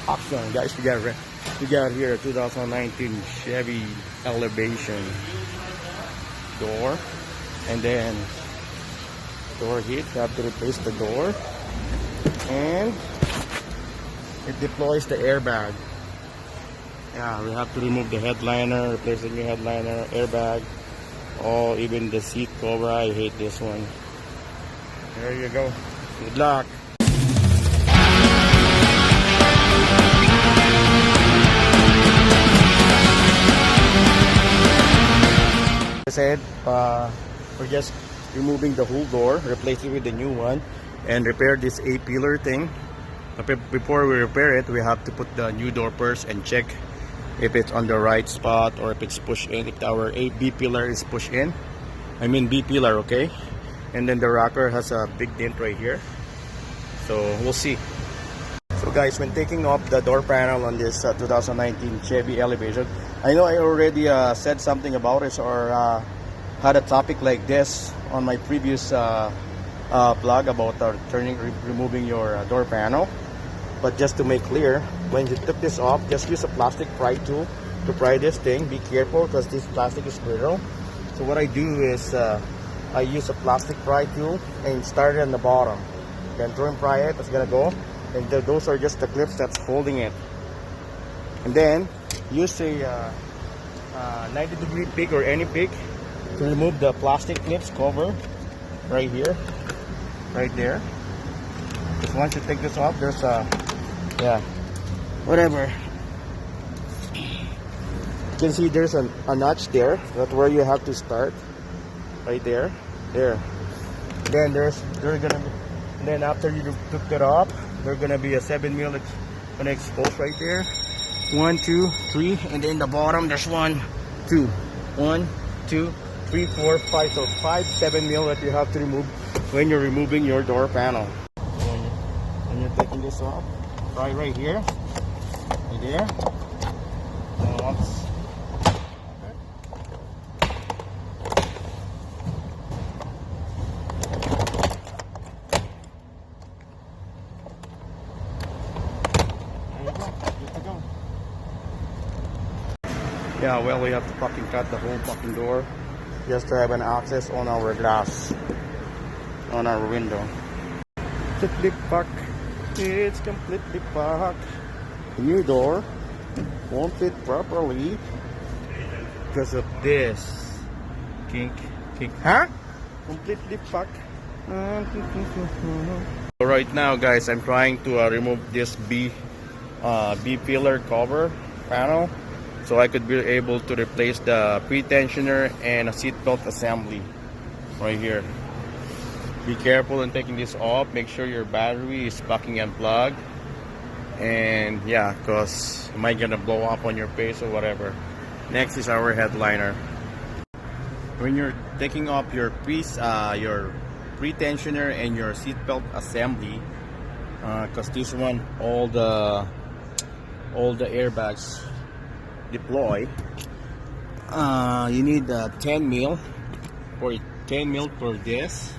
Awesome, guys. We got here a 2019 Chevy Elevation Door, and then door hit. You have to replace the door, and it deploys the airbag. Yeah, we have to remove the headliner, replace the new headliner, airbag, even the seat cover. I hate this one. There you go. Good luck. I said we're just removing the whole door, replace it with the new one, and repair this A-pillar thing. Before we repair it, we have to put the new door first and check if it's on the right spot or if it's pushed in, if our B-pillar is pushed in. I mean B-pillar, okay? And then the rocker has a big dent right here, so we'll see. So guys, when taking off the door panel on this 2019 Chevy Elevation, I know I already said something about it or had a topic like this on my previous blog about removing your door panel. But just to make clear, when you took this off, just use a plastic pry tool to pry this thing. Be careful because this plastic is brittle. So what I do is I use a plastic pry tool and start it on the bottom. Then throw and pry it, it's gonna go. And those are just the clips that's holding it. And then use a 90-degree pick or any pick to remove the plastic clips cover right here, right there. Because once you take this off, there's a whatever. You can see there's a notch there. That's where you have to start. Right there, there. Then then after you took that off, there's gonna be a 7mm that's gonna expose right there. 1, 2, 3, and then the bottom there's 1, 2, 1, 2, 3, 4, 5. So 5 7mm that you have to remove when you're removing your door panel. When you're taking this off, try right here, right there. And once. Yeah, well, we have to fucking cut the whole fucking door just to have an access on our glass, on our window. Completely fucked. It's completely fucked. The new door won't fit properly because of this kink. Huh? Completely fucked. So right now, guys, I'm trying to remove this B-pillar cover panel, so I could be able to replace the pretensioner and a seatbelt assembly right here. Be careful in taking this off. Make sure your battery is fucking unplugged. And yeah, because it might gonna blow up on your face or whatever. Next is our headliner. When you're taking off your pretensioner and your seatbelt assembly, because this one all the airbags deploy, you need 10mm for this,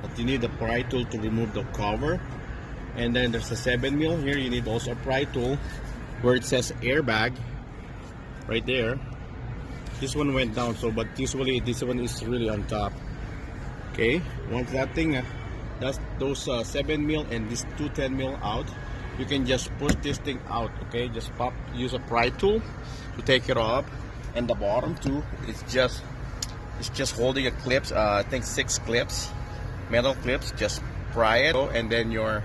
but you need a pry tool to remove the cover. And then there's a 7mm here. You need also a pry tool where it says airbag right there. This one went down, so but usually this one is really on top. Okay, once that thing that's those 7mm and these two 10mm out, you can just push this thing out. Okay, just use a pry tool to take it off. And the bottom too, it's just holding a clips, I think 6 clips, metal clips. Just pry it, and then your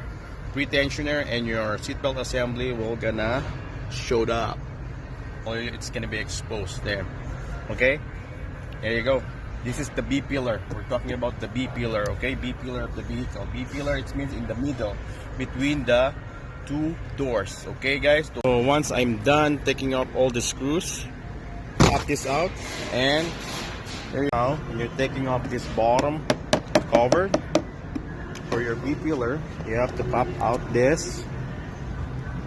pretensioner and your seatbelt assembly will gonna show up, or it's gonna be exposed there. Okay, there you go. This is the B-pillar. We're talking about the B-pillar, okay? B-pillar of the vehicle. B-pillar, it means in the middle between the two doors. Okay, guys? So once I'm done taking off all the screws, pop this out, and there you go. When you're taking off this bottom cover for your B-pillar, you have to pop out this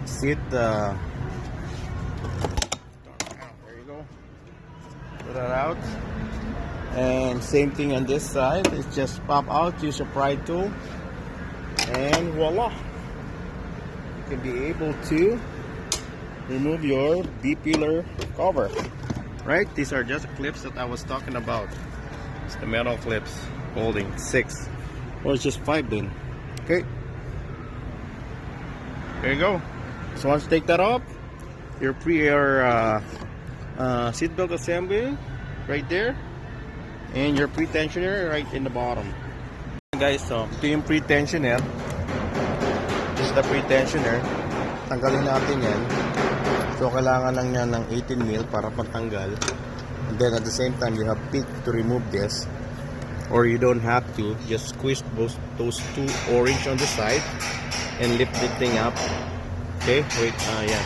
seat. There you go. Put that out. And same thing on this side. It's just pop out, use a pry tool, and voila. you can be able to remove your B-pillar cover. Right? These are just clips that I was talking about. It's the metal clips holding 6 or it's just 5 then. Okay. There you go. So once you take that off, your seatbelt assembly right there, and your pretensioner right in the bottom. Guys, so ito yung pretensioner. This is the pretensioner. Tanggalin natin yan. So kailangan lang yan ng 18 mil para pagtanggal. And then at the same time you have pick to remove this, or you don't have to. Just squeeze those two orange on the side and lift the thing up. Okay, wait, yeah.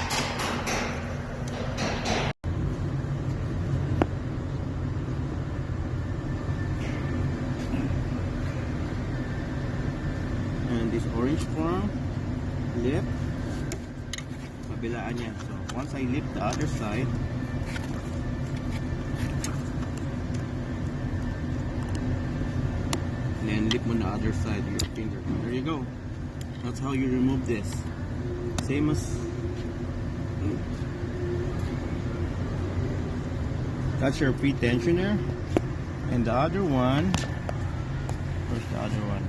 And this orange form, lift, kabilaan niya. So once I lift the other side, and then lift on the other side with your finger. There you go. That's how you remove this. Same as that's your pretensioner, and the other one. Where's the other one?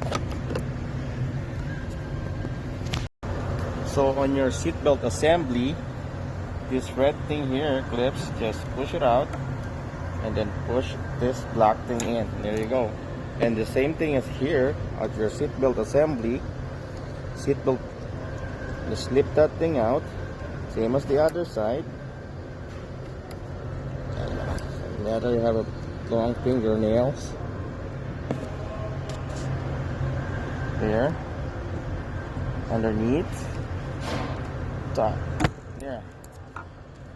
So on your seatbelt assembly, this red thing here clips, just push it out and then push this black thing in. There you go. And the same thing as here at your seatbelt assembly, seatbelt, just slip that thing out, same as the other side. And the other, you have a long fingernails there, underneath, top, yeah.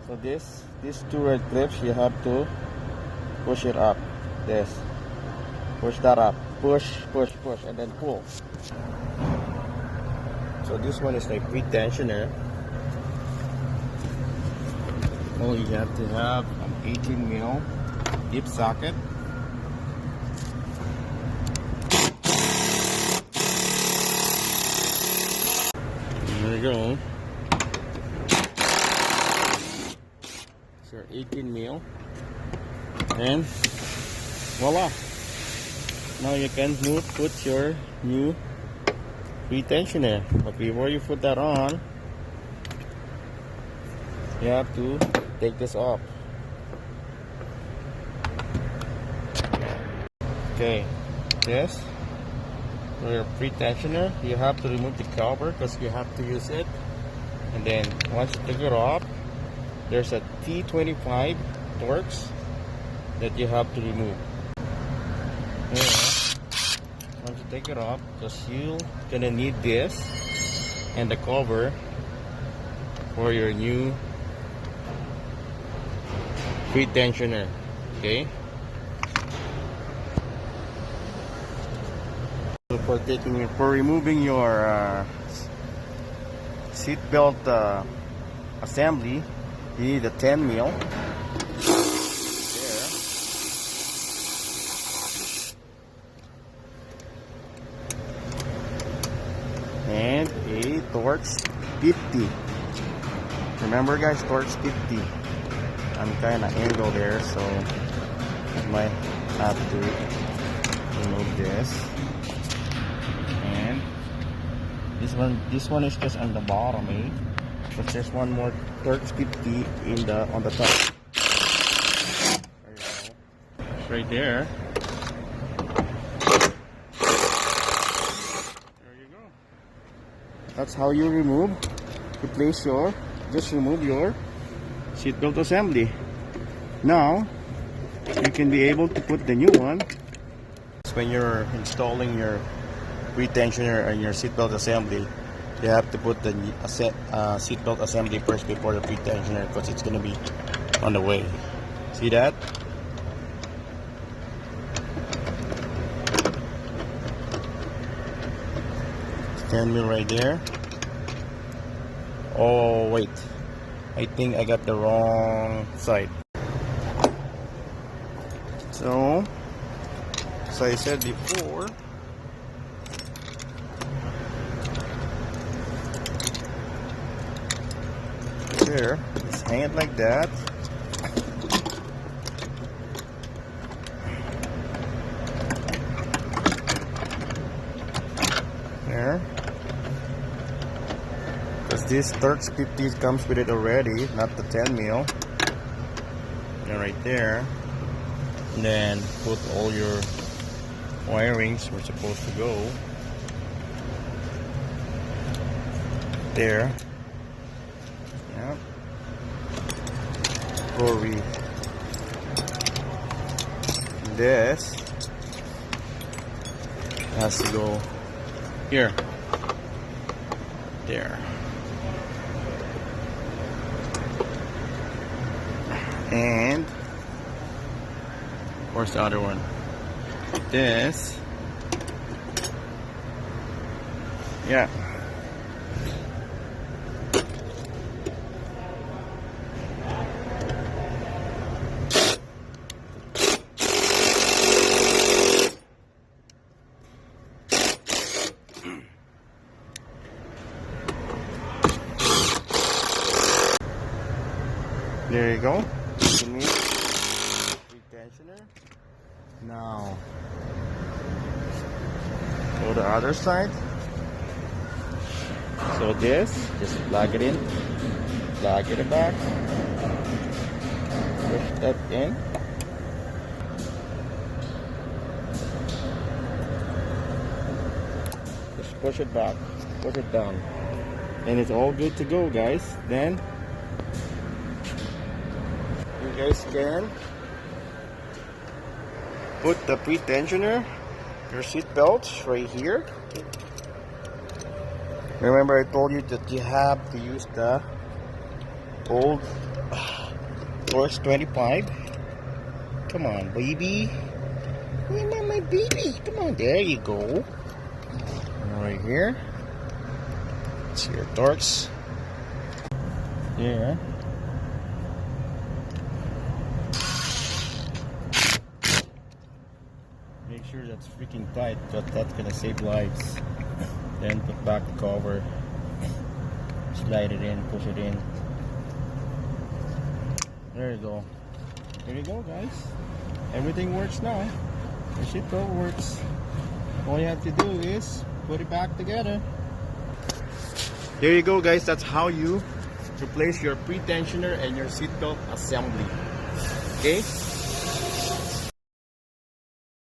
So these two red clips, you have to push it up. This, push that up, push, and then pull. So this one is like pretensioner. Oh, you have to have an 18 mil deep socket. There you go. Your 18 mil, and voila, now you can put your new pretensioner. But before you put that on, you have to take this off. Okay, this for your pretensioner, you have to remove the cover because you have to use it, and then once you take it off, there's a T25 Torx that you have to remove. Yeah. Once you take it off, because you're gonna need this and the cover for your new pretensioner. Okay. So for removing your seat belt assembly, you need a 10 mil there, and a Torx 50. Remember guys, Torx 50. I'm kind of angle there, so I might have to remove this. And this one is just on the bottom, eh? But there's one more Torx 50 on the top. There you go. It's right there. There you go. That's how you remove your seatbelt assembly. Now you can be able to put the new one. When you're installing your pretensioner and your seatbelt assembly, you have to put the seatbelt assembly first before the pretensioner, because it's going to be on the way. See that? Stand wheel right there. Oh wait, I think I got the wrong side. So as I said before, There, just hang it like that. There. Because this Turks 50 comes with it already, not the 10 mil. And right there. And then put all your wirings where it's supposed to go. There. Yeah. Glory. This has to go here. There. And where's the other one? This. Yeah. There you go. Pretensioner. Now, go the other side. So this, just plug it in, plug it back, push that in. Just push it back, push it down, and it's all good to go, guys. Then you guys can put the pretensioner, your seat belts right here. Remember I told you that you have to use the old Torx 25. Come on, baby. Come on, my baby. Come on, there you go. And right here. It's your Torx. Yeah. Make sure that's freaking tight, because that's gonna save lives. Then put back the cover, slide it in, push it in. There you go. There you go, guys. Everything works now. The seatbelt works. All you have to do is put it back together. There you go, guys. That's how you replace your pretensioner and your seatbelt assembly. Okay?